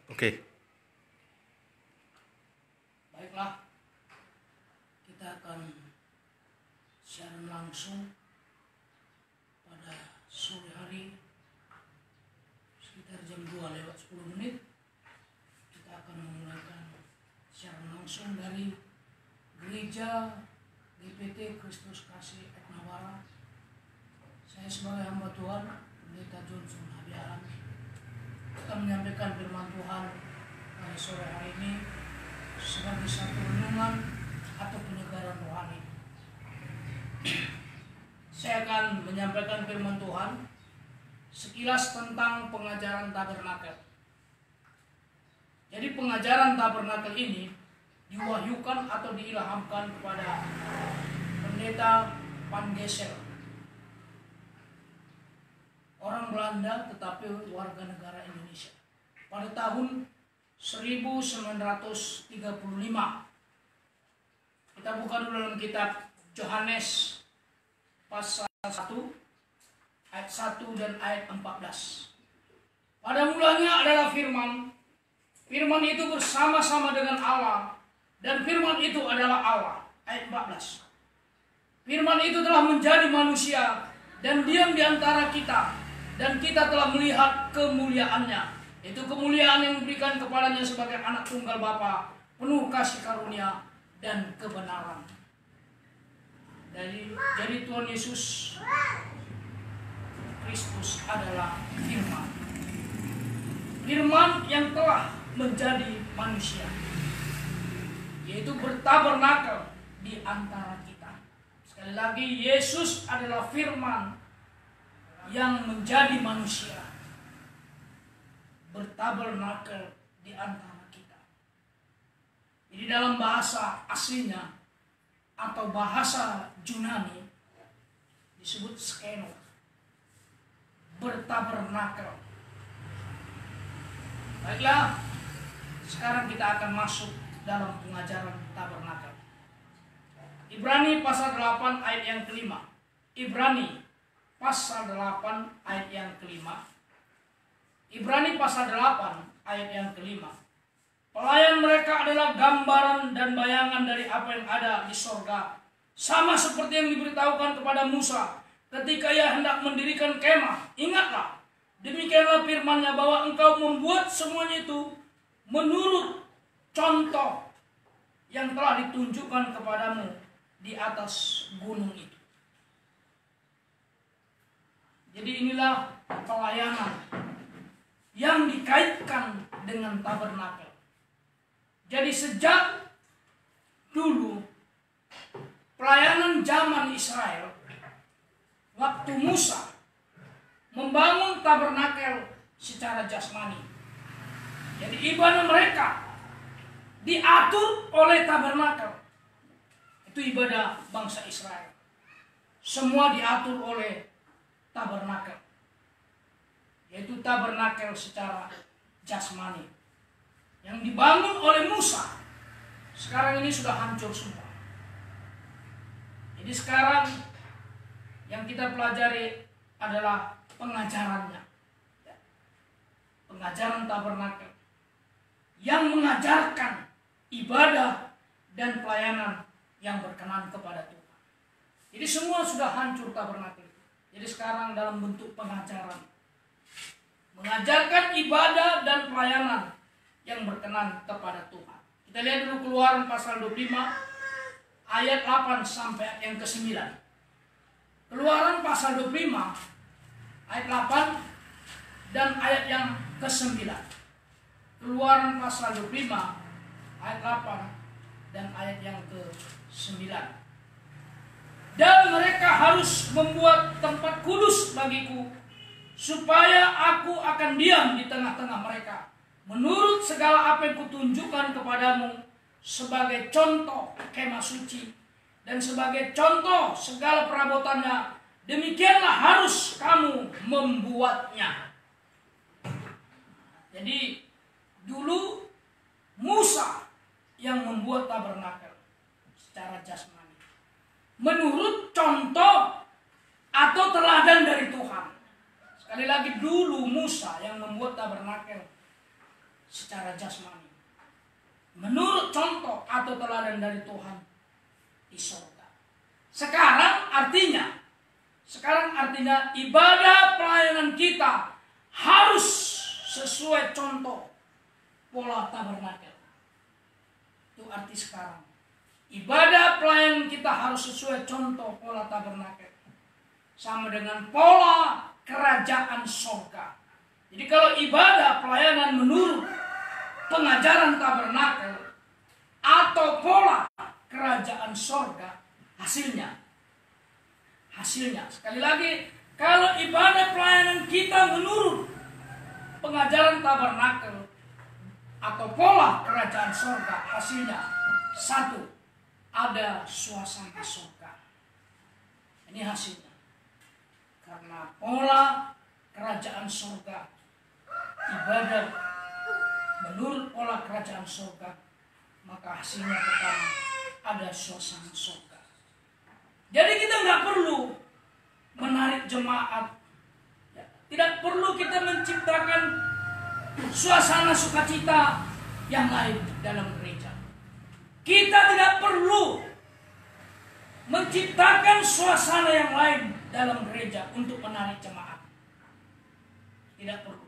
Oke. Baiklah, kita akan siaran langsung pada sore hari sekitar jam 2:10. Kita akan memulaikan siaran langsung dari Gereja GPT Kristus Kasih Etnawara. Saya sebagai hamba Tuhan, Pendeta Johnson Habiaran, akan menyampaikan firman Tuhan pada sore hari ini sebagai satu renungan atau penyegaran rohani. Saya akan menyampaikan firman Tuhan sekilas tentang pengajaran tabernakel. Jadi pengajaran tabernakel ini diwahyukan atau diilhamkan kepada Pendeta Van Gesel, orang Belanda tetapi warga negara Indonesia, pada tahun 1935. Kita buka dulu dalam kitab Yohanes pasal 1 ayat 1 dan ayat 14. Pada mulanya adalah firman. Firman itu bersama-sama dengan Allah, dan firman itu adalah Allah. Ayat 14. Firman itu telah menjadi manusia dan diam di antara kita, dan kita telah melihat kemuliaannya. Itu kemuliaan yang diberikan kepadanya sebagai anak tunggal Bapa, penuh kasih karunia dan kebenaran. Jadi Tuhan Yesus Kristus adalah firman. Firman yang telah menjadi manusia, yaitu bertabernakel di antara kita. Sekali lagi, Yesus adalah firman yang menjadi manusia, bertabernakel di antara kita. Jadi dalam bahasa aslinya atau bahasa Yunani disebut skeno, bertabernakel. Baiklah, sekarang kita akan masuk dalam pengajaran tabernakel. Ibrani pasal 8 ayat yang kelima. Ibrani pasal 8 ayat yang kelima. Ibrani pasal 8 ayat yang kelima. Pelayan mereka adalah gambaran dan bayangan dari apa yang ada di sorga, sama seperti yang diberitahukan kepada Musa ketika ia hendak mendirikan kemah. Ingatlah, demikianlah firman-Nya, bahwa engkau membuat semuanya itu menurut contoh yang telah ditunjukkan kepadamu di atas gunung itu. Jadi inilah pelayanan yang dikaitkan dengan tabernakel. Jadi sejak dulu pelayanan zaman Israel, waktu Musa membangun tabernakel secara jasmani. Jadi ibadah mereka diatur oleh tabernakel. Itu ibadah bangsa Israel. Semua diatur oleh tabernakel, yaitu tabernakel secara jasmani yang dibangun oleh Musa. Sekarang ini sudah hancur semua. Jadi sekarang yang kita pelajari adalah pengajarannya, pengajaran tabernakel yang mengajarkan ibadah dan pelayanan yang berkenan kepada Tuhan. Jadi semua sudah hancur tabernakel. Jadi sekarang dalam bentuk pengajaran, mengajarkan ibadah dan pelayanan yang berkenan kepada Tuhan. Kita lihat dulu Keluaran pasal 25 ayat 8 sampai yang ke-9. Keluaran pasal 25 ayat 8 dan ayat yang ke-9. Keluaran pasal 25 ayat 8 dan ayat yang ke-9. Dan mereka harus membuat tempat kudus bagiku, supaya aku akan diam di tengah-tengah mereka, menurut segala apa yang kutunjukkan kepadamu, sebagai contoh kemah suci dan sebagai contoh segala perabotannya. Demikianlah harus kamu membuatnya. Jadi dulu Musa yang membuat tabernakel secara jasmani, menurut contoh atau teladan dari Tuhan. Sekali lagi, dulu Musa yang membuat tabernakel secara jasmani. Menurut contoh atau teladan dari Tuhan di surga. Sekarang artinya ibadah pelayanan kita harus sesuai contoh pola tabernakel. Itu arti sekarang. Ibadah pelayanan kita harus sesuai contoh pola tabernakel. Sama dengan pola kerajaan surga. Jadi kalau ibadah pelayanan menurut pengajaran tabernakel atau pola kerajaan surga, hasilnya sekali lagi, kalau ibadah pelayanan kita menurut pengajaran tabernakel atau pola kerajaan surga, hasilnya satu, ada suasana surga. Ini hasilnya. Karena pola kerajaan surga, ibadah menurut pola kerajaan surga, maka hasilnya pertama ada suasana surga. Jadi kita nggak perlu menarik jemaat, tidak perlu kita menciptakan suasana sukacita yang lain dalam gereja. Kita tidak perlu menciptakan suasana yang lain dalam gereja untuk menarik jemaat. Tidak perlu.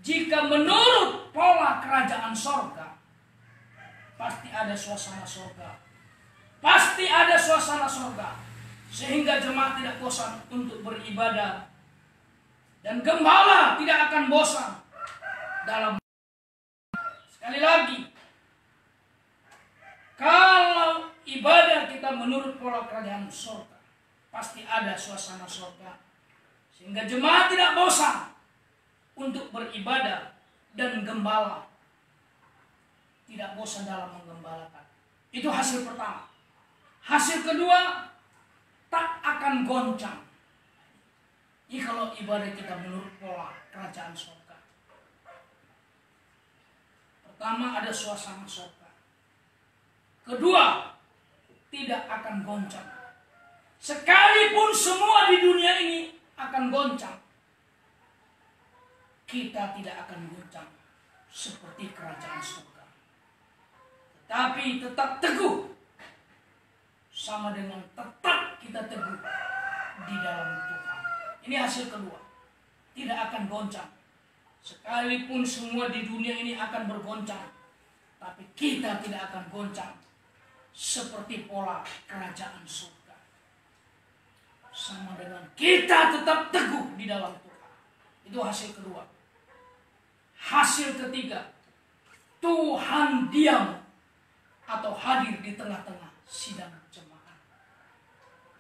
Jika menurut pola kerajaan surga, pasti ada suasana surga. Pasti ada suasana surga. Sehingga jemaat tidak bosan untuk beribadah. Dan gembala tidak akan bosan dalam. Sekali lagi, kalau ibadah kita menurut pola kerajaan surga, pasti ada suasana surga. Sehingga jemaat tidak bosan untuk beribadah, dan gembala tidak bosan dalam menggembalakan. Itu hasil pertama. Hasil kedua, tak akan goncang. Ini kalau ibadah kita menurut pola kerajaan surga. Pertama, ada suasana surga. Kedua, tidak akan goncang. Sekalipun semua di dunia ini akan goncang, kita tidak akan goncang seperti kerajaan surga. Tetapi tetap teguh, sama dengan tetap kita teguh di dalam Tuhan. Ini hasil kedua. Tidak akan goncang. Sekalipun semua di dunia ini akan bergoncang, tapi kita tidak akan goncang seperti pola kerajaan surga. Sama dengan kita tetap teguh di dalam Tuhan. Itu hasil kedua. Hasil ketiga, Tuhan diam atau hadir di tengah-tengah sidang jemaat.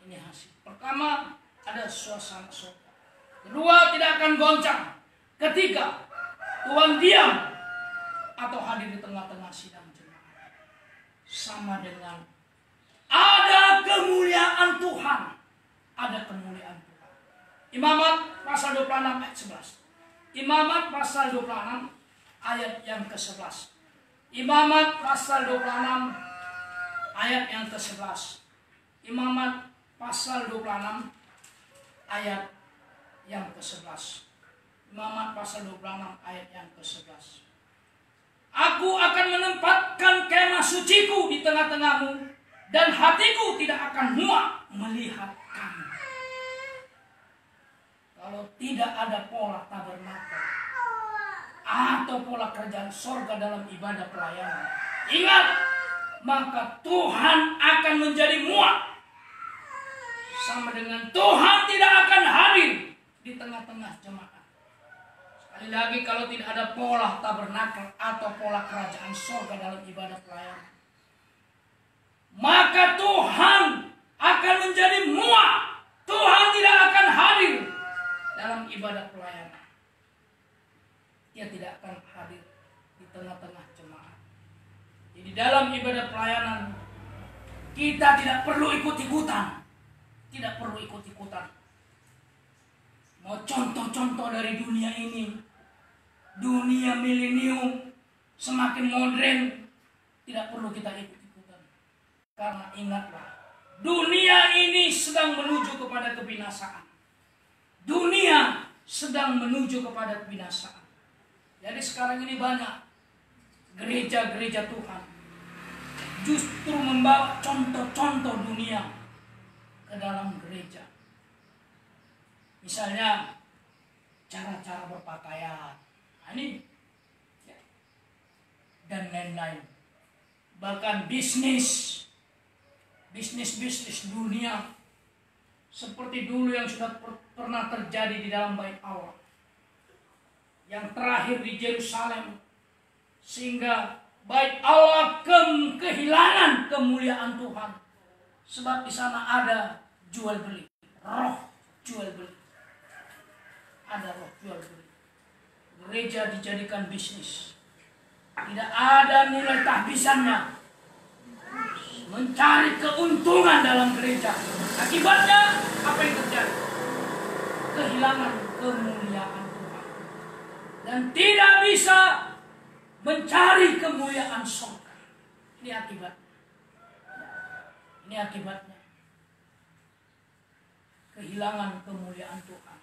Ini hasil. Pertama, ada suasana surga. Kedua, tidak akan goncang. Ketiga, Tuhan diam atau hadir di tengah-tengah sidang jemaat. Sama dengan ada kemuliaan Tuhan. Ada kemuliaan Tuhan. Imamat pasal 26 ayat 11. Imamat pasal 26 ayat yang ke-11. Imamat pasal 26 ayat yang ke-11. Imamat pasal 26 ayat yang ke-11. Imamat pasal 26 ayat yang ke-11. Aku akan menempatkan kemah suciku di tengah-tengahmu, dan hatiku tidak akan muak melihat kamu. Kalau tidak ada pola tabernakel atau pola kerajaan sorga dalam ibadah pelayanan, ingat, maka Tuhan akan menjadi muak. Sama dengan Tuhan tidak akan hadir di tengah-tengah jemaat. Sekali lagi, kalau tidak ada pola tabernakel atau pola kerajaan sorga dalam ibadah pelayanan, maka Tuhan akan menjadi muak. Tuhan tidak akan hadir dalam ibadah pelayanan. Dia tidak akan hadir di tengah-tengah jemaat. Jadi dalam ibadah pelayanan, kita tidak perlu ikut-ikutan. Tidak perlu ikut-ikutan. Mau contoh-contoh dari dunia ini, dunia milenium, semakin modern, tidak perlu kita ikut-ikutan. Karena ingatlah, dunia ini sedang menuju kepada kebinasaan. Dunia sedang menuju kepada kebinasaan. Jadi sekarang ini banyak gereja-gereja Tuhan justru membawa contoh-contoh dunia ke dalam gereja. Misalnya cara-cara berpakaian, ini ya, dan lain-lain. Bahkan bisnis dunia seperti dulu yang sudah pernah terjadi di dalam bait Allah, yang terakhir di Yerusalem, sehingga bait Allah kehilangan kemuliaan Tuhan, sebab di sana ada jual beli, roh jual beli, ada roh jual beli. Gereja dijadikan bisnis, tidak ada nilai tahbisannya, mencari keuntungan dalam gereja. Akibatnya apa yang terjadi? Kehilangan kemuliaan Tuhan dan tidak bisa mencari kemuliaan surga. Ini akibatnya. Ini akibatnya. Kehilangan kemuliaan Tuhan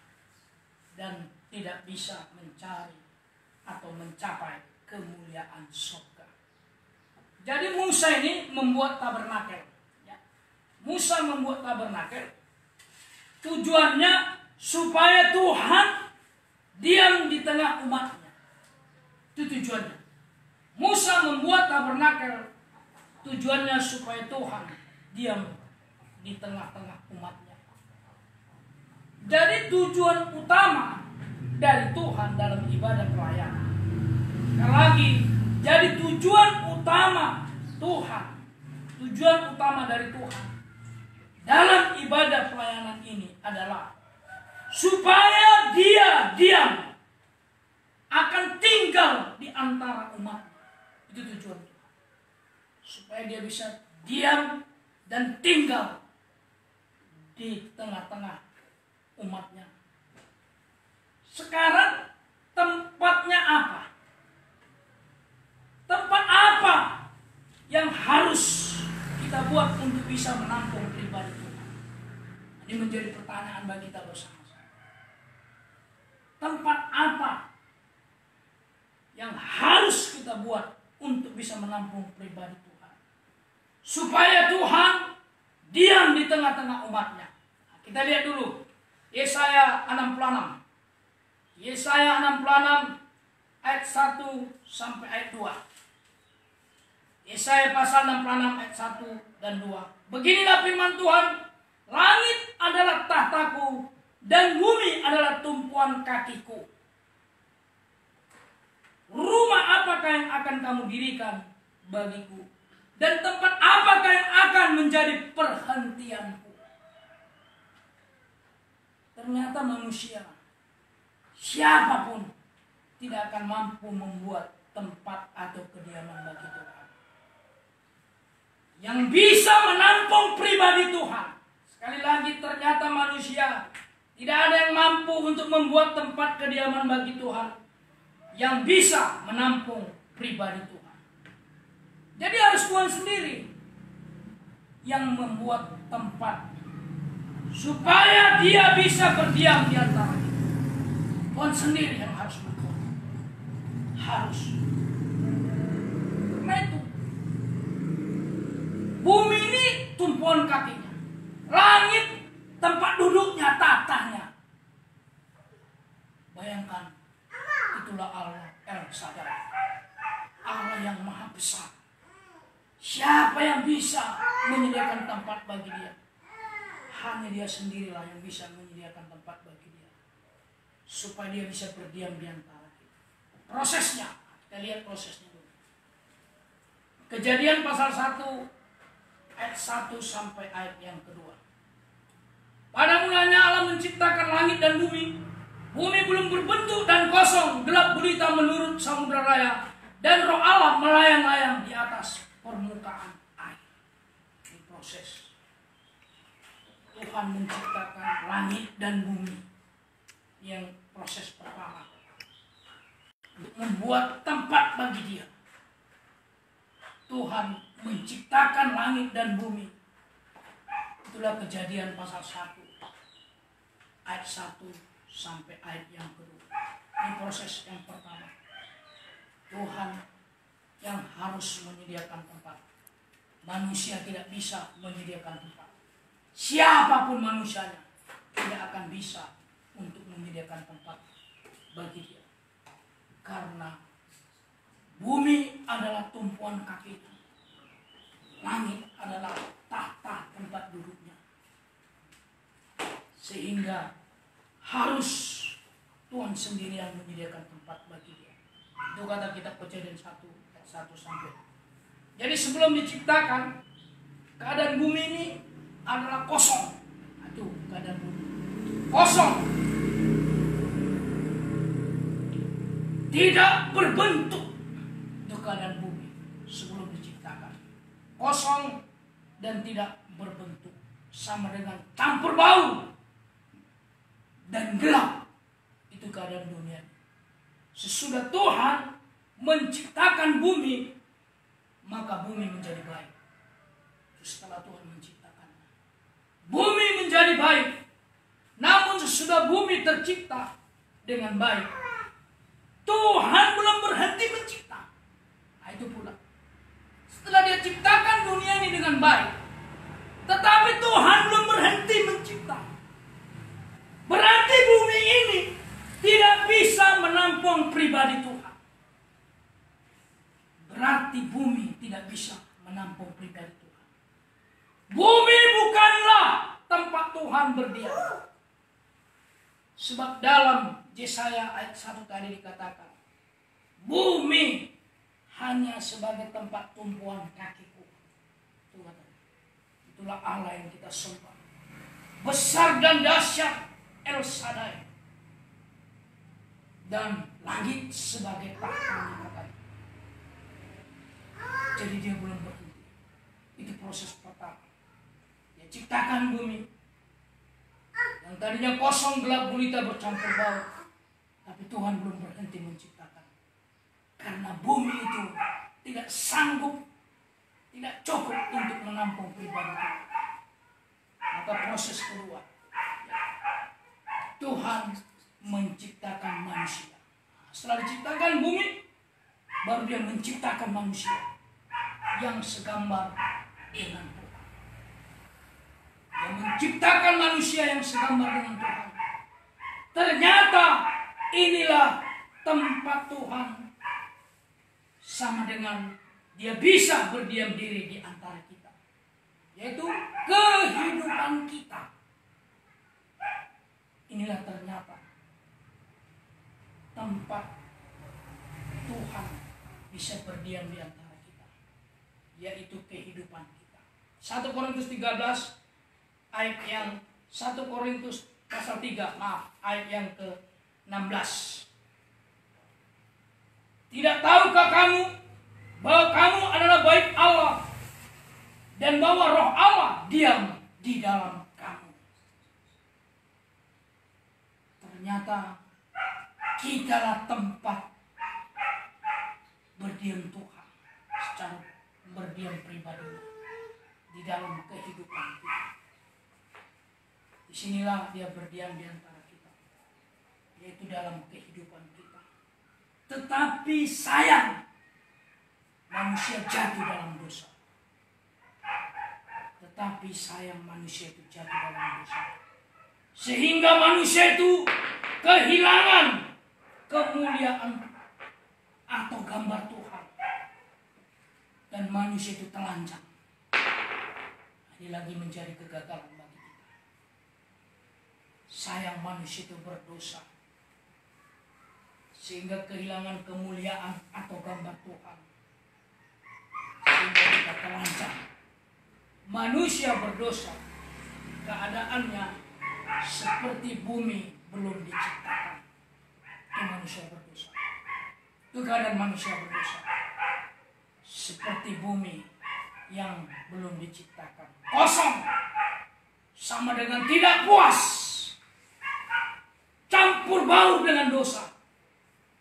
dan tidak bisa mencari atau mencapai kemuliaan surga. Jadi Musa ini membuat tabernakel. Ya. Musa membuat tabernakel. Tujuannya supaya Tuhan diam di tengah umatnya. Itu tujuannya. Musa membuat tabernakel. Tujuannya supaya Tuhan diam di tengah-tengah umatnya. Jadi tujuan utama dari Tuhan dalam ibadah pelayanan. Sekali lagi, jadi tujuan utama Tuhan, tujuan utama dari Tuhan dalam ibadah pelayanan ini adalah supaya Dia diam, akan tinggal di antara umat. Itu tujuan Tuhan. Supaya Dia bisa diam dan tinggal di tengah-tengah umatnya. Sekarang tempatnya apa? Tempat apa yang harus kita buat untuk bisa menampung pribadi Tuhan? Ini menjadi pertanyaan bagi kita bersama-sama. Tempat apa yang harus kita buat untuk bisa menampung pribadi Tuhan, supaya Tuhan diam di tengah-tengah umatnya? Kita lihat dulu Yesaya 66. Yesaya 66 ayat 1 sampai ayat 2. Yesaya pasal 66 ayat 1 dan 2. Beginilah firman Tuhan, langit adalah tahtaku dan bumi adalah tumpuan kakiku. Rumah apakah yang akan kamu dirikan bagiku? Dan tempat apakah yang akan menjadi perhentianku? Ternyata manusia, siapapun, tidak akan mampu membuat tempat atau kediaman bagi Tuhan. Yang bisa menampung pribadi Tuhan. Sekali lagi, ternyata manusia tidak ada yang mampu untuk membuat tempat kediaman bagi Tuhan yang bisa menampung pribadi Tuhan. Jadi harus Tuhan sendiri yang membuat tempat supaya Dia bisa berdiam di antara kita. Tuhan sendiri yang harus berbuat. Harus. Karena itu bumi ini tumpuan kakinya, langit tempat duduknya, tatahnya. Bayangkan, itulah Allah El Shaddai, Allah yang maha besar. Siapa yang bisa menyediakan tempat bagi Dia? Hanya Dia sendirilah yang bisa menyediakan tempat bagi Dia, supaya Dia bisa berdiam di antara kita. Prosesnya, kita lihat prosesnya dulu. Kejadian pasal 1 ayat 1 sampai ayat yang kedua. Pada mulanya Allah menciptakan langit dan bumi. Bumi belum berbentuk dan kosong, gelap gulita menurut samudra raya, dan Roh Allah melayang-layang di atas permukaan air. Ini proses. Tuhan menciptakan langit dan bumi. Yang proses pertama, untuk membuat tempat bagi Dia. Tuhan menciptakan langit dan bumi. Itulah Kejadian pasal 1 ayat 1 sampai ayat yang kedua. Ini proses yang pertama. Tuhan yang harus menyediakan tempat. Manusia tidak bisa menyediakan tempat. Siapapun manusianya tidak akan bisa untuk menyediakan tempat bagi dia. Karena bumi adalah tumpuan kakinya. Langit adalah tahta tempat duduknya. Sehingga harus Tuhan sendiri yang menyediakan tempat bagi dia. Itu kata kitab Kejadian 1 ayat 1 sampai. Jadi sebelum diciptakan, keadaan bumi ini adalah kosong. Itu keadaan bumi. Kosong. Tidak berbentuk. Itu keadaan bumi sebelum diciptakan. Kosong dan tidak berbentuk. Sama dengan campur bau dan gelap. Itu keadaan dunia. Sesudah Tuhan menciptakan bumi, maka bumi menjadi baik. Setelah Tuhan menciptakannya, bumi menjadi baik. Namun sesudah bumi tercipta dengan baik, Tuhan belum berhenti mencipta. Nah itu pula. Setelah dia ciptakan dunia ini dengan baik, tetapi Tuhan belum berhenti mencipta. Berarti bumi ini tidak bisa menampung pribadi Tuhan. Berarti bumi tidak bisa menampung pribadi Tuhan. Bumi bukanlah tempat Tuhan berdiam. Sebab dalam Yesaya ayat 1 tadi dikatakan, bumi hanya sebagai tempat tumpuan kakiku. Itulah Allah yang kita sembah. Besar dan dahsyat El Shaddai. Dan langit sebagai tahtanya katanya. Jadi dia belum berhenti. Itu proses pertama. Dia ciptakan bumi yang tadinya kosong, gelap gulita, bercampur bau. Tapi Tuhan belum berhenti menciptakan. Karena bumi itu tidak sanggup, tidak cukup untuk menampung pribadi Tuhan. Maka proses kedua, Tuhan menciptakan manusia. Setelah diciptakan bumi, baru dia menciptakan manusia yang segambar dengan Tuhan. Dia menciptakan manusia yang segambar dengan Tuhan. Ternyata inilah tempat Tuhan, sama dengan dia bisa berdiam diri di antara kita, yaitu kehidupan kita. Inilah ternyata tempat Tuhan bisa berdiam di antara kita, yaitu kehidupan kita. 1 Korintus 13 ayat yang 1 Korintus pasal 3, ayat yang ke-16. Tidak tahukah kamu bahwa kamu adalah bait Allah dan bahwa Roh Allah diam di dalam kamu? Ternyata kitalah tempat berdiam Tuhan secara berdiam pribadi di dalam kehidupan kita. Disinilah dia berdiam di antara kita, yaitu dalam kehidupan kita. Tetapi sayang, manusia jatuh dalam dosa. Tetapi sayang, manusia itu jatuh dalam dosa, sehingga manusia itu kehilangan kemuliaan atau gambar Tuhan. Dan manusia itu telanjang. Ini lagi menjadi kegagalan bagi kita. Sayang, manusia itu berdosa, sehingga kehilangan kemuliaan atau gambar Tuhan, sehingga kita telanjang. Manusia berdosa, keadaannya seperti bumi belum diciptakan. Itu manusia berdosa. Itu keadaan manusia berdosa, seperti bumi yang belum diciptakan. Kosong, sama dengan tidak puas, campur baur dengan dosa,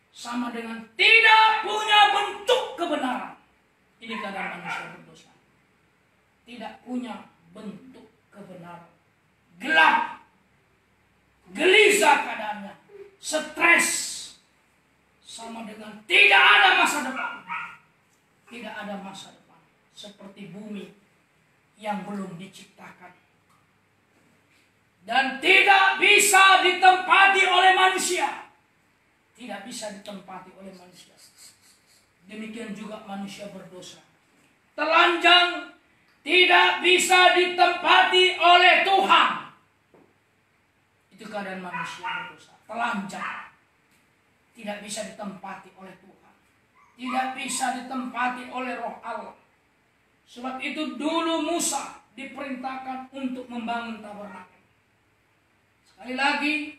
sama dengan tidak punya bentuk kebenaran. Ini keadaan manusia berdosa. Tidak punya bentuk kebenaran. Gelap, gelisah keadaannya, stres, sama dengan tidak tidak ada masa depan. Tidak ada masa depan. Seperti bumi yang belum diciptakan. Dan tidak bisa ditempati oleh manusia. Tidak bisa ditempati oleh manusia. Demikian juga manusia berdosa. Telanjang tidak bisa ditempati oleh Tuhan. Itu keadaan manusia berdosa. Telanjang tidak bisa ditempati oleh Tuhan. Tidak bisa ditempati oleh Roh Allah. Sebab itu dulu Musa diperintahkan untuk membangun tabernakel. Sekali lagi,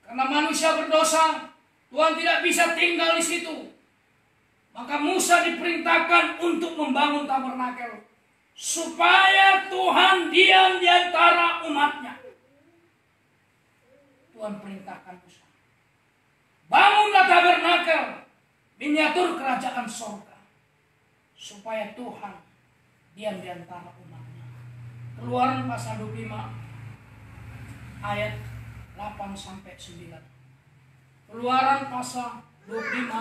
karena manusia berdosa, Tuhan tidak bisa tinggal di situ. Maka Musa diperintahkan untuk membangun tabernakel supaya Tuhan diam di antara umatnya. Tuhan perintahkan Musa, bangunlah tabernakel, miniatur kerajaan sorga, supaya Tuhan diam di antara umatnya. Keluaran pasal 25 ayat 8 sampai 9. Keluaran pasal 25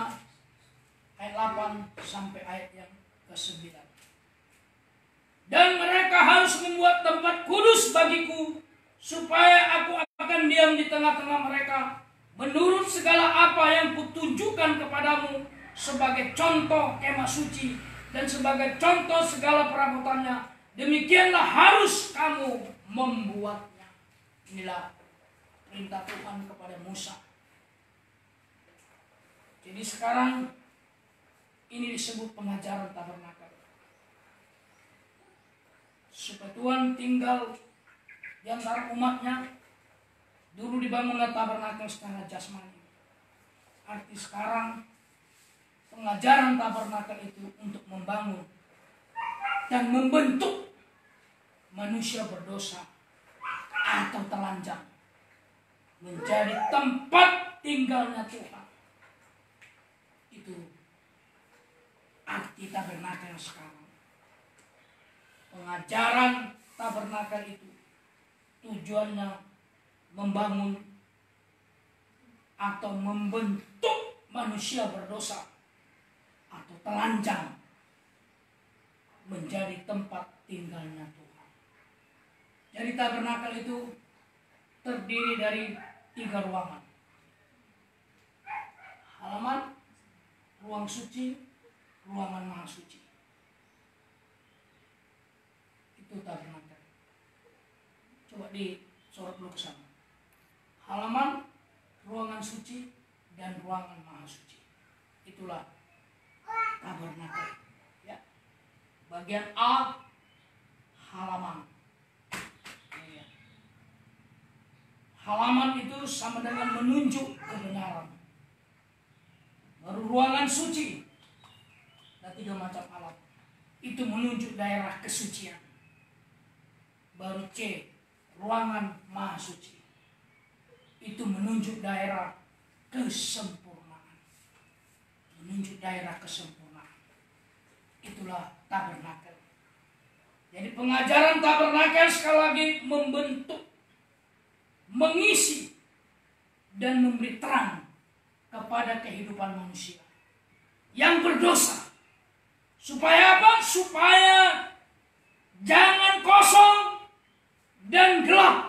ayat 8 sampai ayat yang ke-9. Dan mereka harus membuat tempat kudus bagiku, supaya aku akan diam di tengah-tengah mereka, menurut segala apa yang kutunjukkan kepadamu, sebagai contoh kemah suci, dan sebagai contoh segala perabotannya. Demikianlah harus kamu membuatnya. Inilah perintah Tuhan kepada Musa. Jadi sekarang ini disebut pengajaran tabernakel. Supaya Tuhan tinggal di antara umatnya. Dulu dibangunlah tabernakel secara jasmani. Arti sekarang pengajaran tabernakel itu untuk membangun dan membentuk manusia berdosa atau telanjang menjadi tempat tinggalnya Tuhan. Itu arti tabernakel sekarang. Pengajaran tabernakel itu tujuannya membangun atau membentuk manusia berdosa atau telanjang menjadi tempat tinggalnya Tuhan. Jadi tabernakel itu terdiri dari 3 ruangan. Halaman, ruang suci, ruangan maha suci. Itu tabernakel. Coba disorot dulu ke sana. Halaman, ruangan suci, dan ruangan maha suci. Itulah tabernakel. Ya. Bagian A, halaman. Ya. Halaman itu sama dengan menunjuk kebenaran. Baru ruangan suci. Ada 3 macam alat. Itu menunjuk daerah kesucian. Baru C, ruangan maha suci. Itu menunjuk daerah kesempurnaan. Menunjuk daerah kesempurnaan. Itulah tabernakel. Jadi pengajaran tabernakel sekali lagi membentuk, mengisi, dan memberi terang kepada kehidupan manusia yang berdosa. Supaya apa? Supaya jangan kosong dan gelap.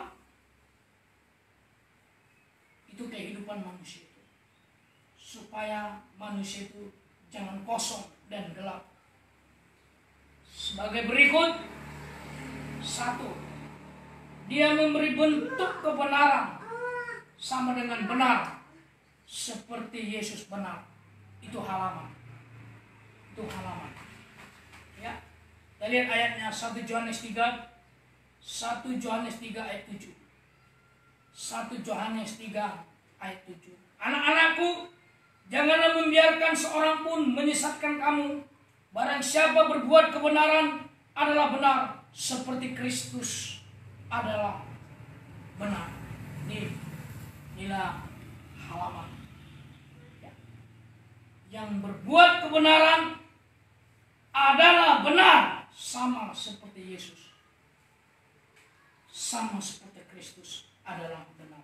Itu kehidupan manusia itu. Supaya manusia itu jangan kosong dan gelap. Sebagai berikut. 1. Dia memberi bentuk kebenaran sama dengan benar, seperti Yesus benar. Itu halaman. Itu halaman. Ya. Kita lihat ayatnya 1 Yohanes 3. 1 Yohanes 3 ayat 7. 1 Yohanes 3 ayat 7. Anak-anakku, janganlah membiarkan seorang pun menyesatkan kamu. Barang siapa berbuat kebenaran adalah benar, seperti Kristus adalah benar. Inilah halaman. Ya. Yang berbuat kebenaran adalah benar, sama seperti Yesus. Sama seperti Kristus adalah benar.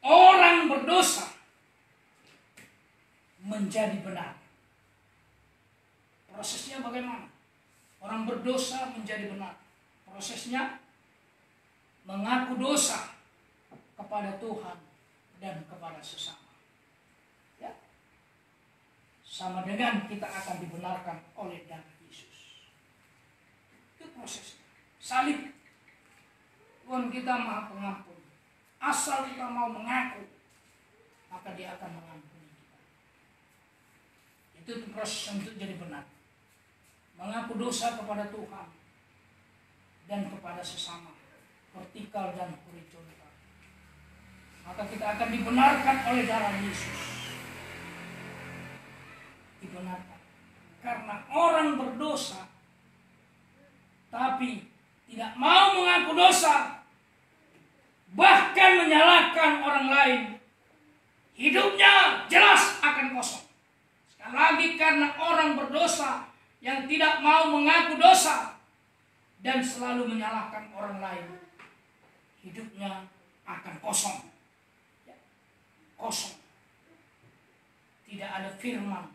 Orang berdosa menjadi benar. Prosesnya bagaimana? Orang berdosa menjadi benar. Prosesnya mengaku dosa kepada Tuhan dan kepada sesama. Ya. Sama dengan kita akan dibenarkan oleh darah Yesus. Itu prosesnya. Salib. Tuhan kita Maha Pengampun. Asal kita mau mengaku, maka Dia akan mengampuni kita. Itu proses untuk jadi benar. Mengaku dosa kepada Tuhan dan kepada sesama, vertikal dan horizontal. Maka kita akan dibenarkan oleh darah Yesus. Dibenarkan. Karena orang berdosa tapi tidak mau mengaku dosa, bahkan menyalahkan orang lain, hidupnya jelas akan kosong. Sekali lagi, karena orang berdosa yang tidak mau mengaku dosa dan selalu menyalahkan orang lain, hidupnya akan kosong. Kosong. Tidak ada firman.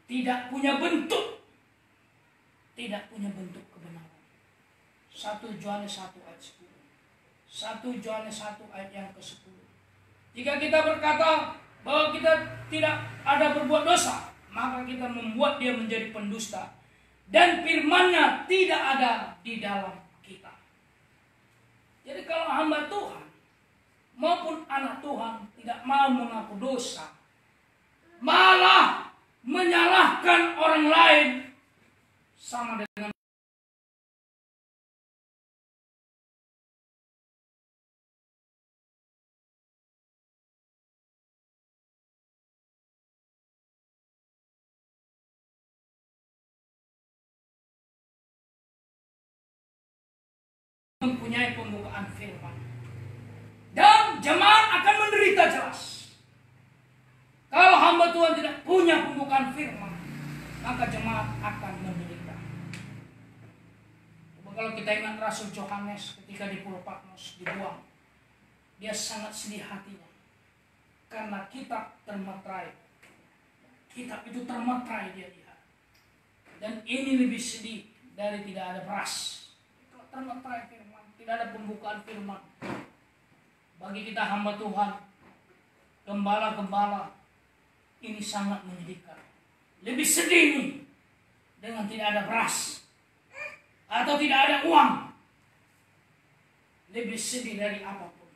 Tidak punya bentuk. Tidak punya bentuk kebenaran. 1 Yohanes 1 ayat 10. 1 Yohanes 1 ayat yang ke-10. Jika kita berkata bahwa kita tidak ada berbuat dosa, maka kita membuat dia menjadi pendusta, dan firman-Nya tidak ada di dalam kita. Jadi kalau hamba Tuhan maupun anak Tuhan tidak mau mengaku dosa, malah menyalahkan orang lain, sama dengan mempunyai pembukaan firman. Dan jemaat akan menderita jelas. Kalau hamba Tuhan tidak punya pembukaan firman, maka jemaat akan menderita. Kalau kita ingat Rasul Yohanes ketika di Pulau Patmos dibuang, dia sangat sedih hatinya karena kitab termeterai. Kitab itu termeterai dia lihat. Dan ini lebih sedih dari tidak ada beras. Termeterai firman, tidak ada pembukaan firman. Bagi kita hamba Tuhan, gembala-gembala, ini sangat menyedihkan. Lebih sedih nih dengan tidak ada beras atau tidak ada uang. Lebih sedih dari apapun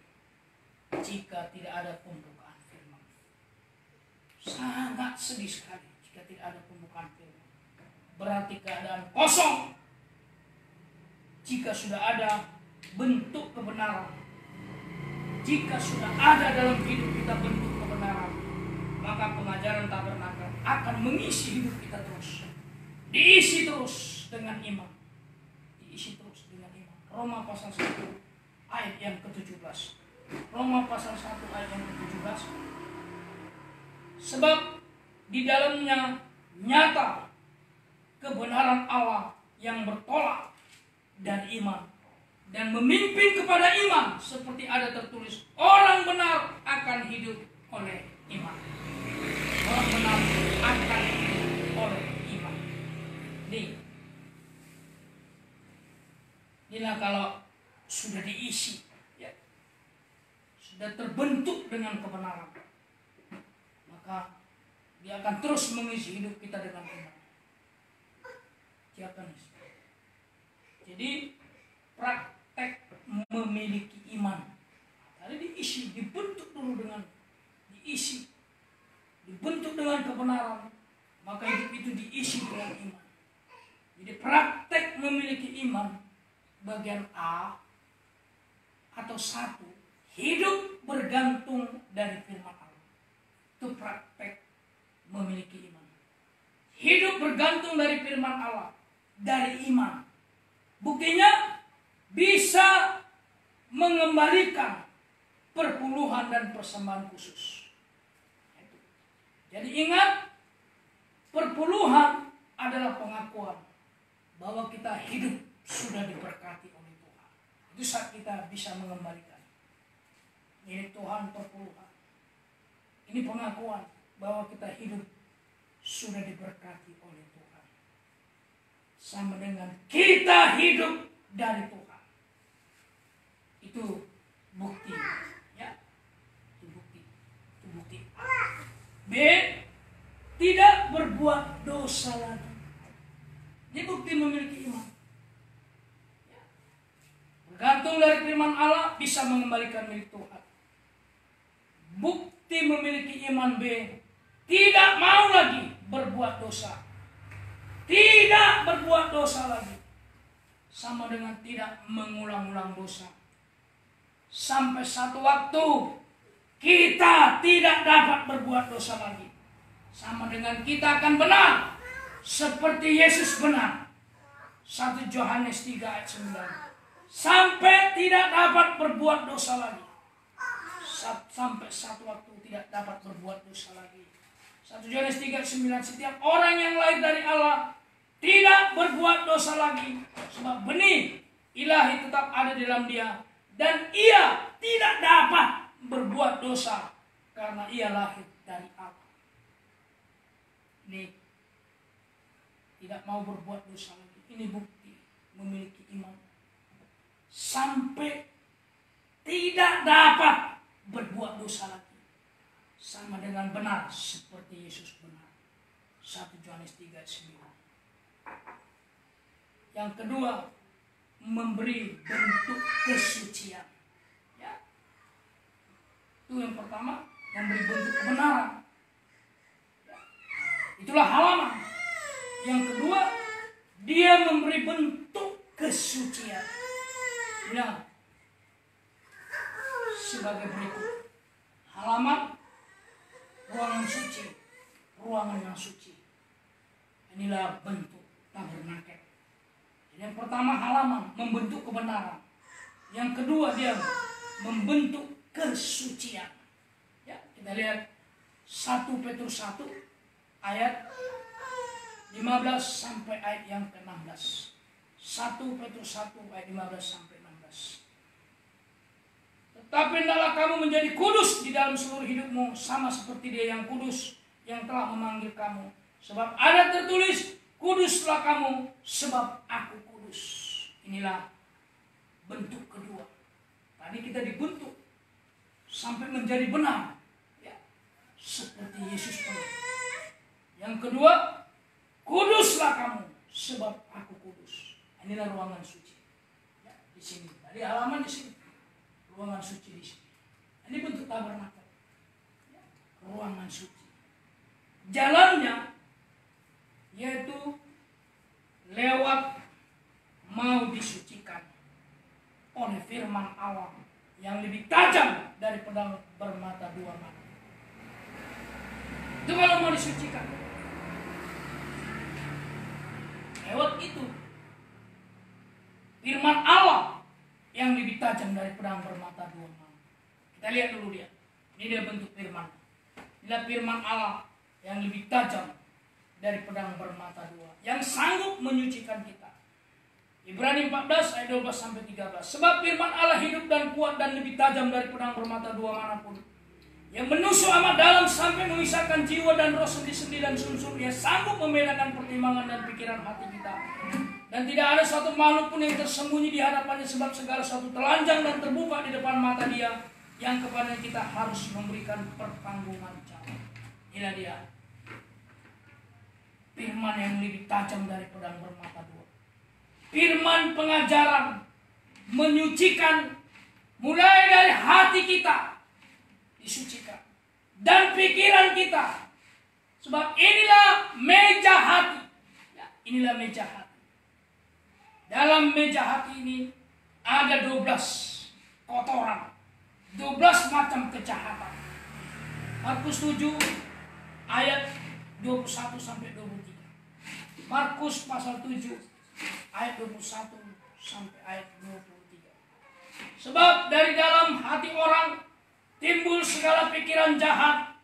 jika tidak ada pembukaan firman. Sangat sedih sekali jika tidak ada pembukaan firman. Berarti keadaan kosong. Jika sudah ada bentuk kebenaran, jika sudah ada dalam hidup kita bentuk kebenaran, maka pengajaran tabernakel akan mengisi hidup kita terus. Diisi terus dengan iman. Diisi terus dengan iman. Roma pasal 1 ayat yang ke-17. Roma pasal 1 ayat yang ke-17. Sebab di dalamnya nyata kebenaran Allah yang bertolak dari iman dan memimpin kepada iman, seperti ada tertulis, orang benar akan hidup oleh iman. Orang benar akan hidup oleh iman. Inilah kalau sudah diisi, ya, sudah terbentuk dengan kebenaran, maka dia akan terus mengisi hidup kita dengan iman. Siapa nih? Jadi praktek memiliki iman. Tadi diisi, dibentuk dulu dengan diisi, dibentuk dengan kebenaran, maka hidup itu diisi dengan iman. Jadi praktek memiliki iman bagian A atau 1, hidup bergantung dari firman Allah. Itu praktek memiliki iman. Hidup bergantung dari firman Allah, dari iman. Buktinya bisa mengembalikan perpuluhan dan persembahan khusus. Jadi ingat, perpuluhan adalah pengakuan bahwa kita hidup sudah diberkati oleh Tuhan. Itu saat kita bisa mengembalikan. Milik Tuhan perpuluhan. Ini pengakuan bahwa kita hidup sudah diberkati oleh Tuhan. Sama dengan kita hidup dari Tuhan. Itu bukti. Ya. Itu bukti. Itu bukti. B. Tidak berbuat dosa lagi. Ini bukti memiliki iman. Ya. Bergantung dari firman Allah bisa mengembalikan milik Tuhan. Bukti memiliki iman B. Tidak mau lagi berbuat dosa. Tidak berbuat dosa lagi. Sama dengan tidak mengulang-ulang dosa. Sampai satu waktu kita tidak dapat berbuat dosa lagi. Sama dengan kita akan benar. Seperti Yesus benar. 1 Yohanes 3 ayat 9. Sampai tidak dapat berbuat dosa lagi. Sampai satu waktu tidak dapat berbuat dosa lagi. 1 Yohanes 3:9, setiap orang yang lahir dari Allah tidak berbuat dosa lagi, sebab benih ilahi tetap ada di dalam dia, dan ia tidak dapat berbuat dosa karena ia lahir dari Allah. Ini tidak mau berbuat dosa lagi. Ini bukti memiliki iman. Sampai tidak dapat berbuat dosa lagi. Sama dengan benar seperti Yesus benar. 1 Yohanes 3:9. Yang kedua, memberi bentuk kesucian. Ya. Itu yang pertama, memberi bentuk kebenaran. Ya. Itulah halaman. Yang kedua, dia memberi bentuk kesucian. Ya. Sebagai berikut. Halaman, ruangan suci, ruangan yang suci. Inilah bentuk tabernakel. Yang pertama halaman, membentuk kebenaran. Yang kedua dia membentuk kesucian. Ya, kita lihat 1 Petrus 1 ayat 15 sampai ayat yang ke-16. 1 Petrus 1 ayat 15 sampai 16. Tetapi hendaklah kamu menjadi kudus di dalam seluruh hidupmu, sama seperti Dia yang kudus, yang telah memanggil kamu. Sebab ada tertulis, kuduslah kamu, sebab aku kudus. Inilah bentuk kedua. Tadi kita dibentuk sampai menjadi benar, ya, seperti Yesus benar. Yang kedua, kuduslah kamu, sebab aku kudus. Inilah ruangan suci. Ya, di sini. Tadi halaman di sini. Ruangan suci di sini. Ini bentuk tabernakel. Ya, ruangan suci. Jalannya yaitu lewat mau disucikan oleh firman Allah yang lebih tajam dari pedang bermata dua mata. Itu kalau mau disucikan. Lewat itu firman Allah yang lebih tajam dari pedang bermata dua mata. Kita lihat dulu dia. Ini dia bentuk firman. Inilah firman Allah yang lebih tajam dari pedang bermata dua, yang sanggup menyucikan kita. Ibrani 14 ayat 12 sampai 13. Sebab firman Allah hidup dan kuat dan lebih tajam dari pedang bermata dua manapun, yang menusuk amat dalam sampai memisahkan jiwa dan roh, sendi-sendi dan sumsum. Ia sanggup membedakan pertimbangan dan pikiran hati kita. Dan tidak ada satu makhluk pun yang tersembunyi di hadapannya, sebab segala sesuatu telanjang dan terbuka di depan mata Dia, yang kepada kita harus memberikan pertanggungan jawab. Inilah dia firman yang lebih tajam dari pedang bermata dua. Firman pengajaran menyucikan, mulai dari hati kita disucikan dan pikiran kita. Sebab inilah meja hati. Ya, inilah meja hati. Dalam meja hati ini ada 12 kotoran, 12 macam kejahatan. Markus 7 ayat 21 sampai 23. Markus pasal 7 ayat 21 sampai ayat 23. Sebab dari dalam hati orang timbul segala pikiran jahat,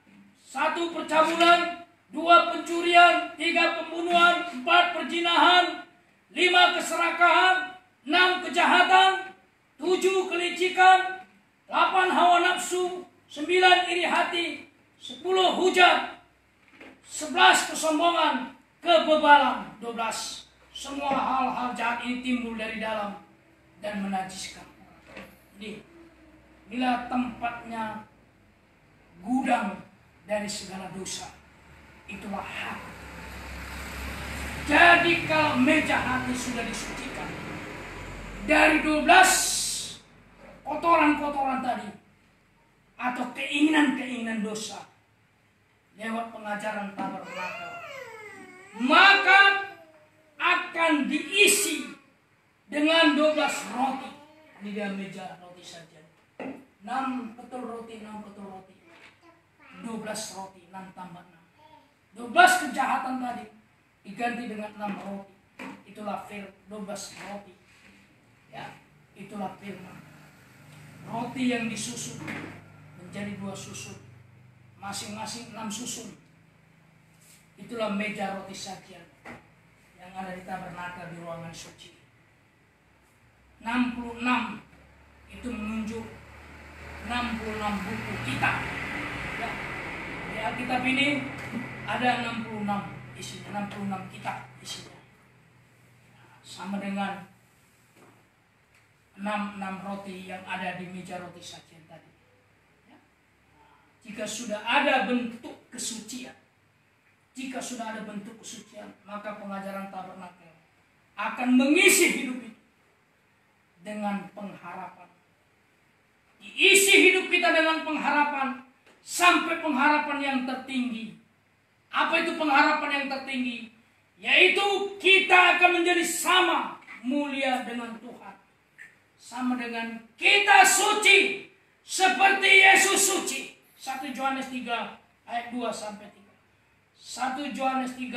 1 percabulan, 2 pencurian, 3 pembunuhan, 4 perzinahan, 5 keserakahan, 6 kejahatan, 7 kelicikan, 8 hawa nafsu, 9 iri hati, 10 hujat, 11 kesombongan, kebebalan. 12 semua hal-hal jahat ini timbul dari dalam dan menajiskan. Inilah tempatnya gudang dari segala dosa. Itulah hati. Jadi kalau meja hati sudah disucikan dari 12 kotoran-kotoran tadi atau keinginan-keinginan dosa lewat pengajaran tabernakel, maka akan diisi dengan 12 roti. Ini dia meja roti saja. 6 ketul roti, 6 ketul roti. 12 roti, 6 tambah 6. 12 kejahatan tadi diganti dengan 6 roti. Itulah 12 roti. Ya, itulah firman. Roti yang disusun menjadi 2 susun. Masing-masing 6 susun. Itulah meja roti sajian yang ada di tabernakel di ruangan suci. 66 itu menunjuk 66 buku kitab. Ya. Di Alkitab ini ada 66 isinya, 66 kitab isinya. Sama dengan 6 roti yang ada di meja roti sajian tadi. Ya. Jika sudah ada bentuk kesucian, maka pengajaran tabernakel akan mengisi hidup itu dengan pengharapan. Diisi hidup kita dengan pengharapan sampai pengharapan yang tertinggi. Apa itu pengharapan yang tertinggi? Yaitu kita akan menjadi sama mulia dengan Tuhan. Sama dengan kita suci seperti Yesus suci. 1 Yohanes 3 ayat 2 sampai 3. 1 Yohanes 3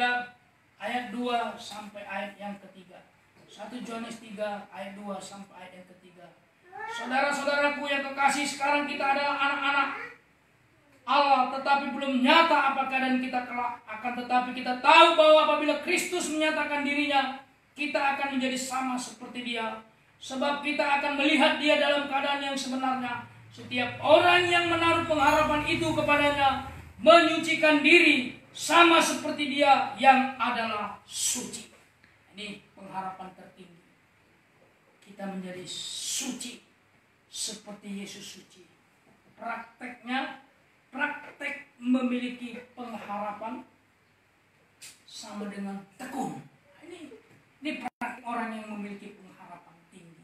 ayat 2 sampai ayat yang ketiga. 1 Yohanes 3 ayat 2 sampai ayat yang ketiga. Saudara-saudaraku yang kekasih, sekarang kita adalah anak-anak Allah, tetapi belum nyata apa keadaan kita kelak. Akan tetapi kita tahu bahwa apabila Kristus menyatakan dirinya, kita akan menjadi sama seperti Dia. Sebab kita akan melihat Dia dalam keadaan yang sebenarnya. Setiap orang yang menaruh pengharapan itu kepadanya menyucikan diri sama seperti Dia yang adalah suci. Ini pengharapan tertinggi. Kita menjadi suci seperti Yesus suci. Praktek memiliki pengharapan sama dengan tekun. Ini praktek orang yang memiliki pengharapan tinggi.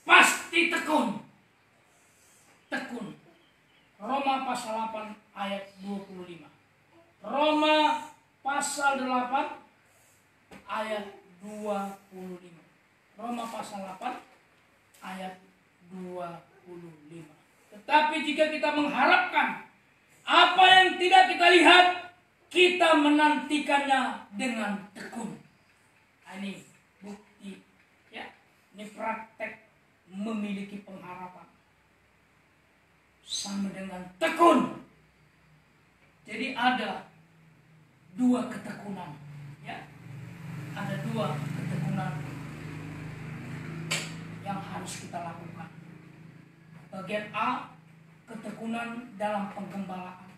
Pasti tekun. Roma pasal 8 ayat 25. Roma pasal 8 ayat 25. Roma pasal 8 ayat 25. Tetapi jika kita mengharapkan apa yang tidak kita lihat, kita menantikannya dengan tekun. Ini bukti, ya. Ini praktek memiliki pengharapan sama dengan tekun. Jadi ada 2 ketekunan, ya. Ada 2 ketekunan yang harus kita lakukan. Bagian A, ketekunan dalam penggembalaan,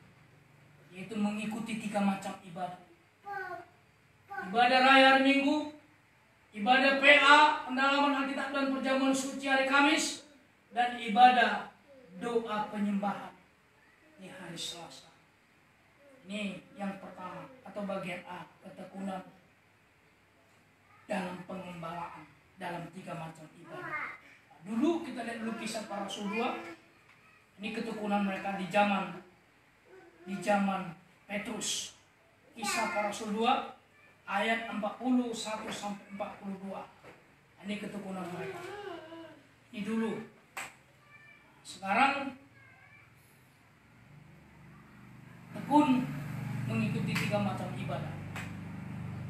yaitu mengikuti 3 macam ibadah. Ibadah raya hari Minggu, ibadah PA, pendalaman Alkitab dan perjamuan suci hari Kamis, dan ibadah doa penyembahan ini hari Selasa. Ini yang pertama atau bagian A, ketekunan dalam pengembalaan dalam 3 macam ibadah. Dulu kita lihat dulu Kisah Para Rasul 2. Ini ketekunan mereka di zaman Petrus. Kisah Para Rasul 2 ayat 41 sampai 42. Ini ketekunan mereka. Ini dulu. Sekarang tekun mengikuti 3 macam ibadah.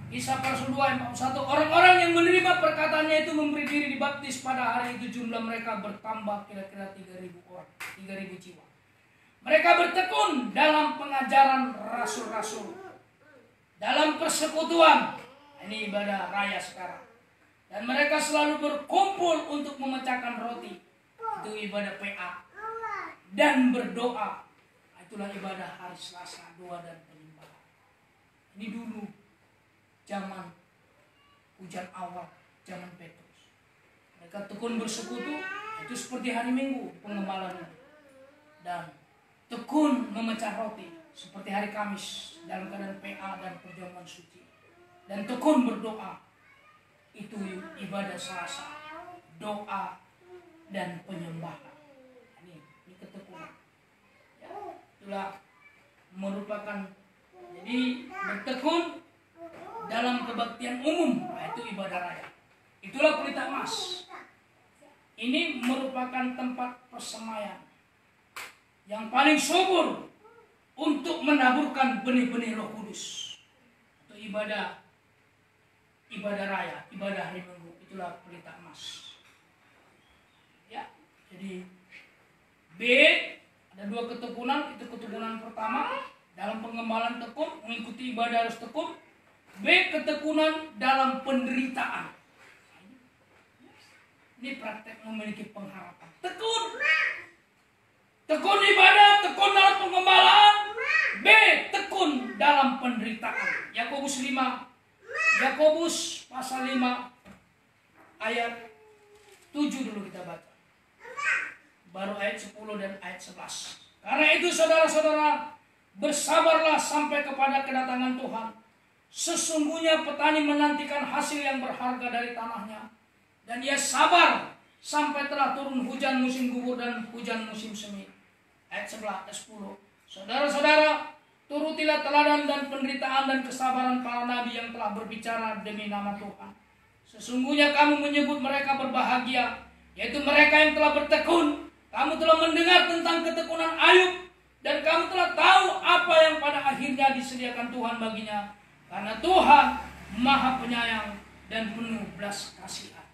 Kisah Para Rasul 2 ayat 41. Orang-orang yang menerima perkataannya itu memberi diri dibaptis. Pada hari itu jumlah mereka bertambah kira-kira 3.000 orang, 3.000 jiwa. Mereka bertekun dalam pengajaran rasul-rasul, dalam persekutuan. Ini ibadah raya sekarang. Dan mereka selalu berkumpul untuk memecahkan roti. Itu ibadah PA. Dan berdoa. Itulah ibadah hari Selasa, doa dan penyembahan. Ini dulu zaman hujan awal, zaman Petrus. Mereka tekun bersekutu, itu seperti hari Minggu pengembalaan. Dan tekun memecah roti seperti hari Kamis dalam keadaan PA dan perjamuan suci. Dan tekun berdoa, itu ibadah Selasa, doa dan penyembahan. Ini ketekunan. Ya, itulah merupakan, jadi bertekun dalam kebaktian umum, itu ibadah raya. Itulah pelita emas. Ini merupakan tempat persemaian yang paling subur untuk menaburkan benih-benih Roh Kudus. Itu ibadah raya, ibadah hari Minggu. Itulah pelita emas. Ya, jadi B, ada 2 ketekunan. Itu ketekunan pertama, dalam pengembalaan tekun, mengikuti ibadah harus tekun. B, ketekunan dalam penderitaan. Ini praktek memiliki pengharapan. Tekun. Tekun ibadah, tekun dalam pengembalaan. B, tekun dalam penderitaan. Yakobus 5. Yakobus pasal 5 ayat 7 dulu kita baca. Baru ayat 10 dan ayat 11. Karena itu saudara-saudara, bersabarlah sampai kepada kedatangan Tuhan. Sesungguhnya petani menantikan hasil yang berharga dari tanahnya, dan ia sabar sampai telah turun hujan musim gugur dan hujan musim semi. Ayat 10. Saudara-saudara, turutilah teladan dan penderitaan dan kesabaran para nabi yang telah berbicara demi nama Tuhan. Sesungguhnya kamu menyebut mereka berbahagia, yaitu mereka yang telah bertekun. Kamu telah mendengar tentang ketekunan Ayub, dan kamu telah tahu apa yang pada akhirnya disediakan Tuhan baginya. Karena Tuhan Maha Penyayang dan penuh belas kasihan.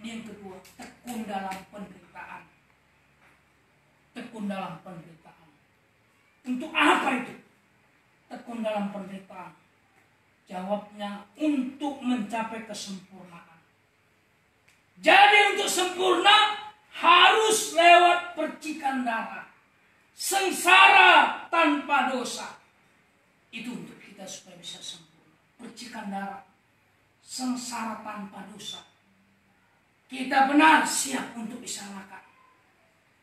Ini yang kedua, tekun dalam penderitaan. Tekun dalam penderitaan. Untuk apa itu? Tekun dalam penderitaan. Jawabnya, untuk mencapai kesempurnaan. Jadi untuk sempurna harus lewat percikan darah. Sengsara tanpa dosa. Itu untuk kita supaya bisa sempurna. Percikan darah, sengsara tanpa dosa. Kita benar siap untuk disalahkan.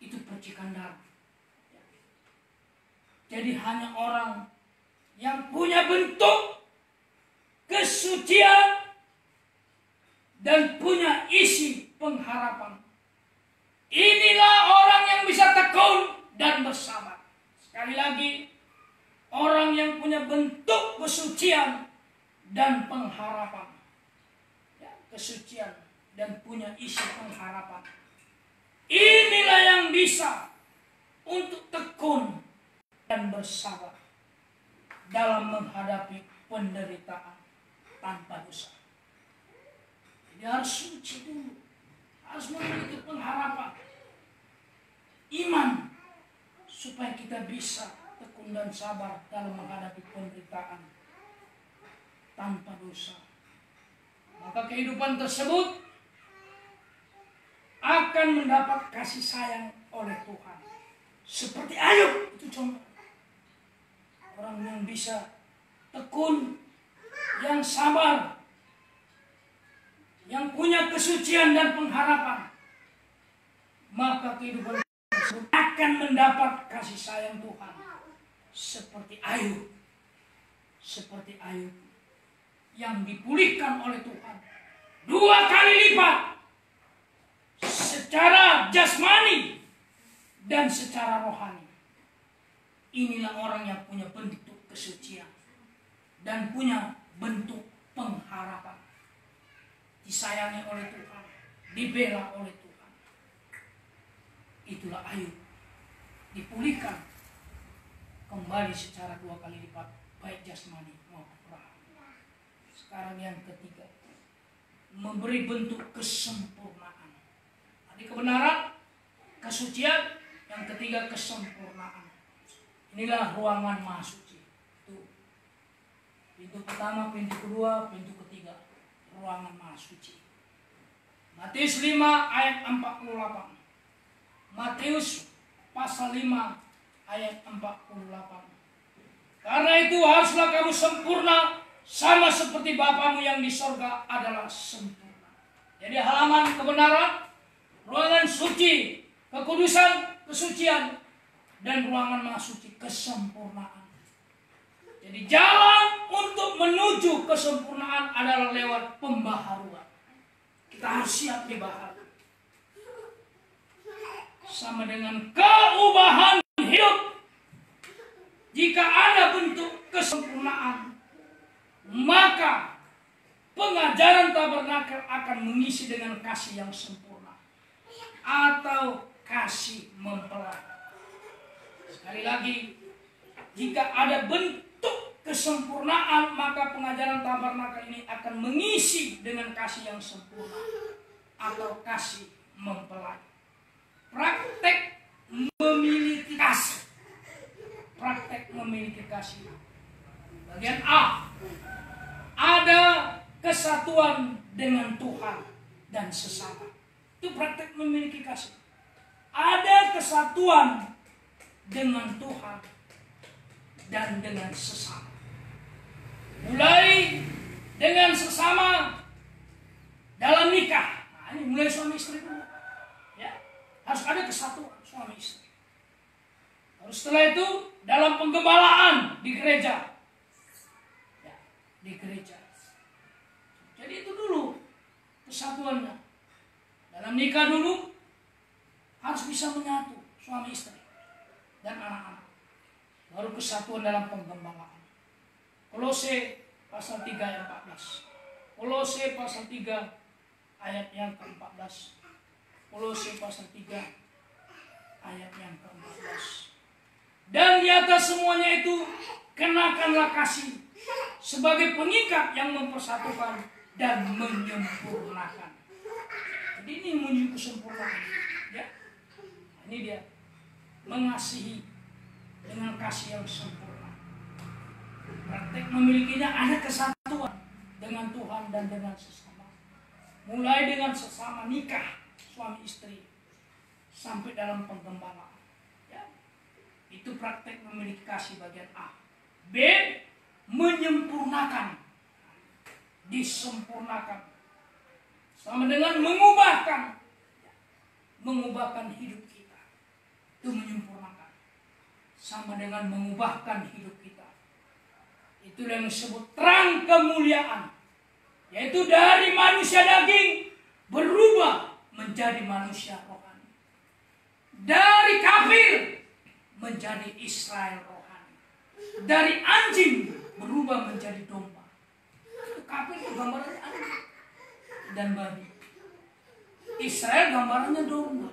Itu percikan darah. Jadi hanya orang yang punya bentuk kesucian dan punya isi pengharapan. Inilah orang yang bisa tekun dan bersabar. Sekali lagi, orang yang punya bentuk kesucian dan pengharapan. Ya, kesucian dan punya isi pengharapan. Inilah yang bisa untuk tekun dan bersabar dalam menghadapi penderitaan tanpa dosa. Jadi harus suci dulu. Harus memiliki pengharapan. Iman. Supaya kita bisa tekun dan sabar dalam menghadapi penderitaan tanpa dosa. Maka kehidupan tersebut akan mendapat kasih sayang oleh Tuhan. Seperti Ayub, itu contoh. Orang yang bisa tekun, yang sabar, yang punya kesucian dan pengharapan, maka kehidupan tersebut akan mendapat kasih sayang Tuhan. Seperti Ayub. Seperti Ayub yang dipulihkan oleh Tuhan 2 kali lipat secara jasmani dan secara rohani. Inilah orang yang punya bentuk kesucian dan punya bentuk pengharapan. Disayangi oleh Tuhan, dibela oleh Tuhan. Itulah Ayub. Dipulihkan kembali secara 2 kali lipat, baik jasmani maupun rohani. Sekarang yang ketiga, memberi bentuk kesempurnaan. Tadi kebenaran, kesucian, yang ketiga kesempurnaan. Inilah ruangan Maha Suci. Itu pintu pertama, pintu kedua, pintu ketiga, ruangan Maha Suci. Matius 5 ayat 48. Matius pasal 5 ayat 48. Karena itu haruslah kamu sempurna, sama seperti Bapamu yang di sorga adalah sempurna. Jadi halaman kebenaran, ruangan suci, kekudusan, kesucian, dan ruangan maha suci, kesempurnaan. Jadi jalan untuk menuju kesempurnaan adalah lewat pembaharuan. Kita harus siap dibaharui. Sama dengan keubahan hidup. Jika ada bentuk kesempurnaan, maka pengajaran tabernakel akan mengisi dengan kasih yang sempurna atau kasih mempelai. Sekali lagi, jika ada bentuk kesempurnaan, maka pengajaran tabernakel ini akan mengisi dengan kasih yang sempurna atau kasih mempelai. Praktek memiliki kasih. Praktek memiliki kasih. Bagian A, ada kesatuan dengan Tuhan dan sesama. Itu praktek memiliki kasih. Ada kesatuan dengan Tuhan dan dengan sesama. Mulai dengan sesama dalam nikah. Nah, ini mulai suami istri dulu. Ya, harus ada kesatuan suami istri. Lalu setelah itu dalam penggembalaan di gereja. Ya, di gereja. Jadi itu dulu kesatuannya. Dalam nikah dulu harus bisa menyatu suami istri dan anak-anak. Baru kesatuan dalam penggembalaan. Kolose pasal 3 ayat 14. Kolose pasal 3 ayat yang ke-14. Kolose pasal 3 ayat yang ke-14. Dan di atas semuanya itu kenakanlah kasih sebagai pengikat yang mempersatukan dan menyempurnakan. Jadi ini menuju kesempurnaan. Ya. Ini dia. Mengasihi dengan kasih yang sempurna. Praktek memilikinya ada kesatuan dengan Tuhan dan dengan sesama. Mulai dengan sesama nikah suami istri sampai dalam penggembalaan. Ya. Itu praktek memiliki kasih bagian A. B, menyempurnakan. Disempurnakan. Sama dengan mengubahkan. Mengubahkan hidup kita. Itu menyempurnakan. Sama dengan mengubahkan hidup kita. Itu yang disebut terang kemuliaan. Yaitu dari manusia daging berubah menjadi manusia rohani. Dari kafir menjadi Israel rohani. Dari anjing berubah menjadi domba. Itu kafir itu gambarannya anjing dan babi. Israel gambarannya domba.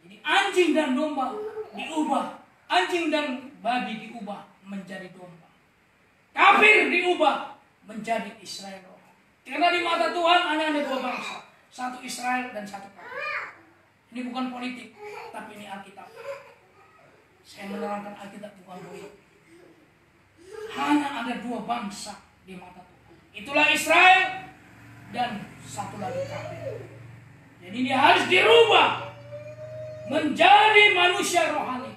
Jadi anjing dan domba diubah. Anjing dan babi diubah menjadi domba. Kafir diubah menjadi Israel rohani. Karena di mata Tuhan hanya ada dua bangsa. Satu Israel dan satu kafir. Ini bukan politik, tapi ini Alkitab. Saya menerangkan Alkitab bukan politik. Hanya ada dua bangsa di mata Tuhan. Itulah Israel dan satu lagi kafir. Jadi dia harus dirubah menjadi manusia rohani.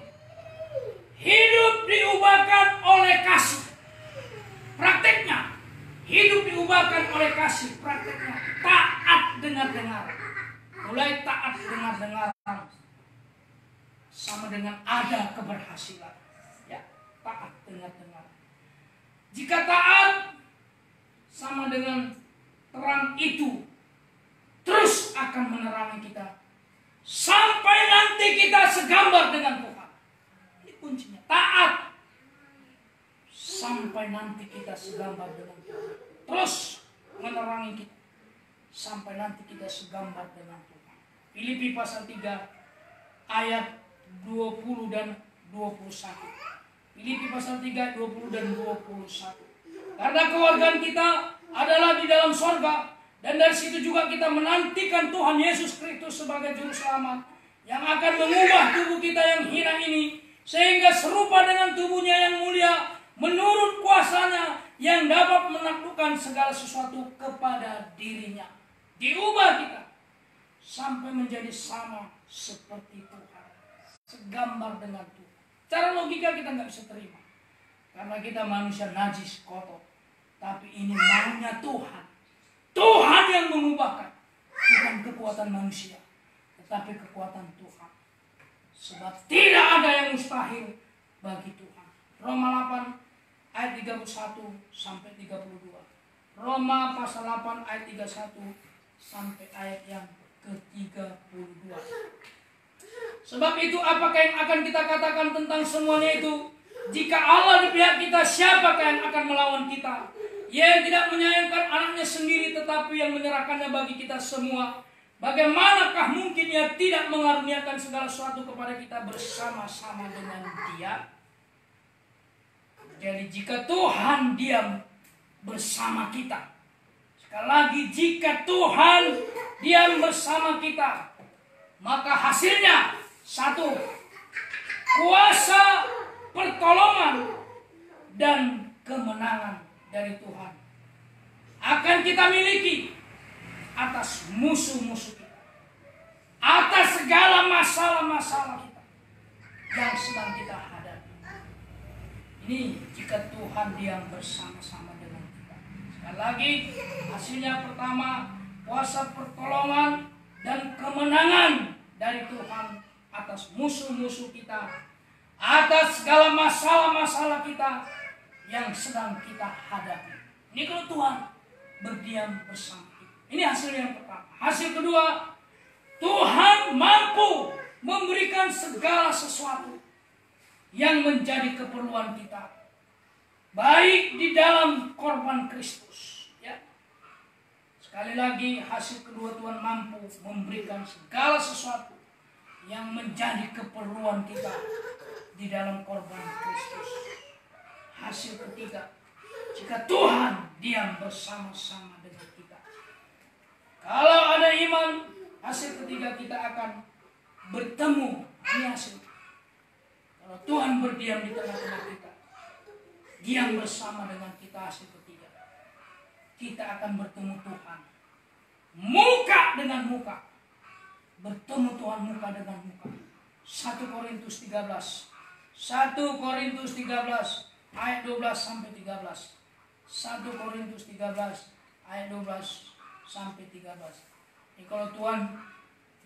Hidup diubahkan oleh kasih. Prakteknya hidup diubahkan oleh kasih. Prakteknya taat dengar-dengar. Mulai taat dengar-dengaran sama dengan ada keberhasilan. Ya, taat dengar-dengar. Jika taat sama dengan terang itu terus akan menerangi kita sampai nanti kita segambar dengan Tuhan. Ini kuncinya, taat sampai nanti kita segambar dengan Tuhan. Terus menerangi kita sampai nanti kita segambar dengan Tuhan. Filipi pasal 3 ayat 20 dan 21. Filipi pasal 3 20 dan 21. Karena kewargaan kita adalah di dalam sorga, dan dari situ juga kita menantikan Tuhan Yesus Kristus sebagai juru selamat yang akan mengubah tubuh kita yang hina ini sehingga serupa dengan tubuhnya yang mulia menurut kuasanya yang dapat menaklukkan segala sesuatu kepada dirinya. Diubah kita sampai menjadi sama seperti Tuhan, segambar dengan Tuhan. Cara logika kita nggak bisa terima. Karena kita manusia najis, kotor. Tapi ini maunya Tuhan. Tuhan yang mengubahkan. Bukan kekuatan manusia, tetapi kekuatan Tuhan. Sebab tidak ada yang mustahil bagi Tuhan. Roma 8 ayat 31 sampai 32. Roma pasal 8 ayat 31 sampai ayat yang ke-32. Sebab itu apakah yang akan kita katakan tentang semuanya itu? Jika Allah di pihak kita, siapakah yang akan melawan kita? Ia yang tidak menyayangkan anaknya sendiri, tetapi yang menyerahkannya bagi kita semua. Bagaimanakah mungkin ia tidak mengaruniakan segala sesuatu kepada kita bersama-sama dengan Dia? Jadi jika Tuhan diam bersama kita, sekali lagi jika Tuhan diam bersama kita, maka hasilnya satu, kuasa pertolongan dan kemenangan dari Tuhan akan kita miliki atas musuh-musuh kita, atas segala masalah-masalah kita yang sedang kita hadapi. Ini jika Tuhan diam bersama-sama dengan kita. Sekali lagi, hasilnya pertama, kuasa pertolongan dan kemenangan dari Tuhan atas musuh-musuh kita, atas segala masalah-masalah kita yang sedang kita hadapi. Ini kalau Tuhan berdiam bersama kita. Ini hasil yang pertama. Hasil kedua, Tuhan mampu memberikan segala sesuatu yang menjadi keperluan kita, baik di dalam korban Kristus. Ya. Sekali lagi, hasil kedua, Tuhan mampu memberikan segala sesuatu yang menjadi keperluan kita di dalam korban Kristus. Hasil ketiga, jika Tuhan diam bersama-sama dengan kita. Kalau ada iman, hasil ketiga kita akan bertemu. Ini hasil. Kalau Tuhan berdiam di tengah-tengah kita, diam bersama dengan kita, hasil ketiga, kita akan bertemu Tuhan muka dengan muka. Bertemu Tuhan muka dengan muka. 1 Korintus 13 ayat 12 sampai 13. 1 Korintus 13 ayat 12 sampai 13. Ini kalau Tuhan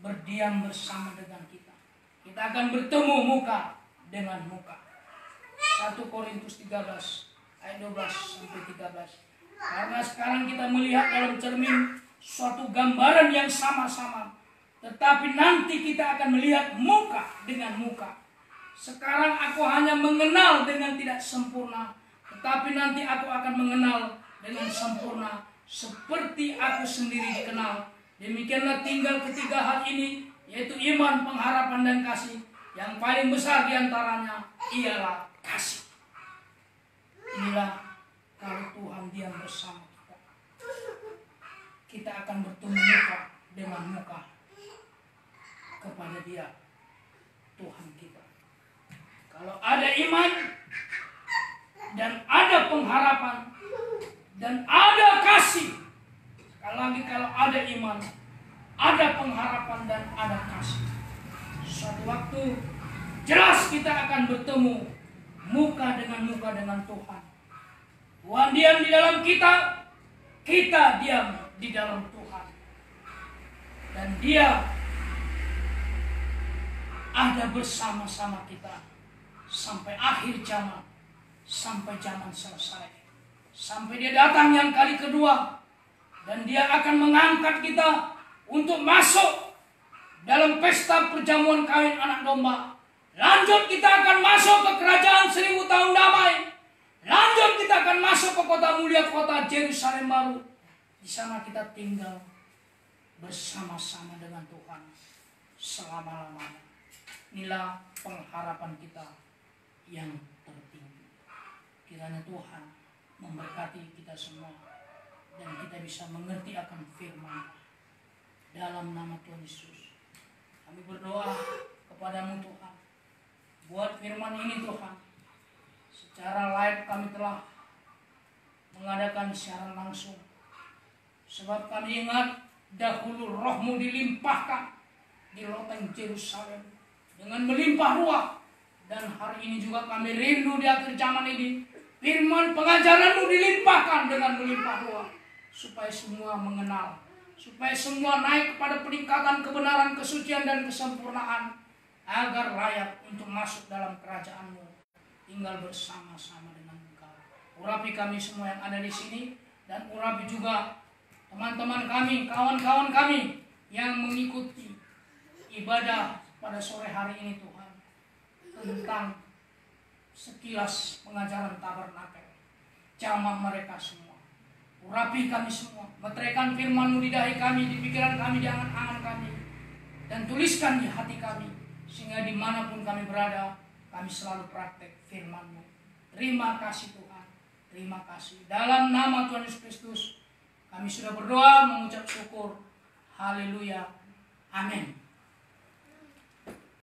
berdiam bersama dengan kita, kita akan bertemu muka dengan muka. 1 Korintus 13 ayat 12 sampai 13. Karena sekarang kita melihat dalam cermin suatu gambaran yang sama-sama, tetapi nanti kita akan melihat muka dengan muka. Sekarang aku hanya mengenal dengan tidak sempurna, tetapi nanti aku akan mengenal dengan sempurna, seperti aku sendiri dikenal. Demikianlah tinggal ketiga hal ini, yaitu iman, pengharapan, dan kasih. Yang paling besar diantaranya ialah kasih. Inilah kalau Tuhan diam bersama kita, kita akan bertemu muka dengan muka kepada Dia, Tuhan kita. Kalau ada iman dan ada pengharapan dan ada kasih. Sekali lagi, kalau ada iman, ada pengharapan dan ada kasih, suatu waktu jelas kita akan bertemu muka dengan Tuhan. Tuhan diam di dalam kita, kita diam di dalam Tuhan. Dan Dia ada bersama-sama kita sampai akhir zaman, sampai zaman selesai, sampai Dia datang yang kali kedua, dan Dia akan mengangkat kita untuk masuk dalam pesta perjamuan kawin anak domba. Lanjut kita akan masuk ke kerajaan 1000 tahun damai. Lanjut kita akan masuk ke kota mulia, kota Yerusalem baru. Di sana kita tinggal bersama-sama dengan Tuhan selama-lamanya. Inilah pengharapan kita yang tertinggi. Kiranya Tuhan memberkati kita semua dan kita bisa mengerti akan firman. Dalam nama Tuhan Yesus, kami berdoa kepadamu Tuhan, buat firman ini Tuhan, secara live kami telah mengadakan siaran langsung. Sebab kami ingat dahulu rohmu dilimpahkan di loteng Yerusalem dengan melimpah ruah. Dan hari ini juga kami rindu di akhir zaman ini Firman pengajaran-Mu dilimpahkan dengan melimpah ruah, supaya semua mengenal, supaya semua naik kepada peningkatan kebenaran, kesucian, dan kesempurnaan, agar layak untuk masuk dalam kerajaan-Mu, tinggal bersama-sama dengan Engkau. Urapi kami semua yang ada di sini, dan urapi juga teman-teman kami, kawan-kawan kami yang mengikuti ibadah pada sore hari ini Tuhan, tentang sekilas pengajaran tabernakel. Jamah mereka semua, urapi kami semua, meteraikan firman-Mu di dahi kami, di pikiran kami, di angan-angan kami, dan tuliskan di hati kami, sehingga dimanapun kami berada, kami selalu praktek firman-Mu. Terima kasih Tuhan, terima kasih. Dalam nama Tuhan Yesus Kristus kami sudah berdoa, mengucap syukur. Haleluya, amin.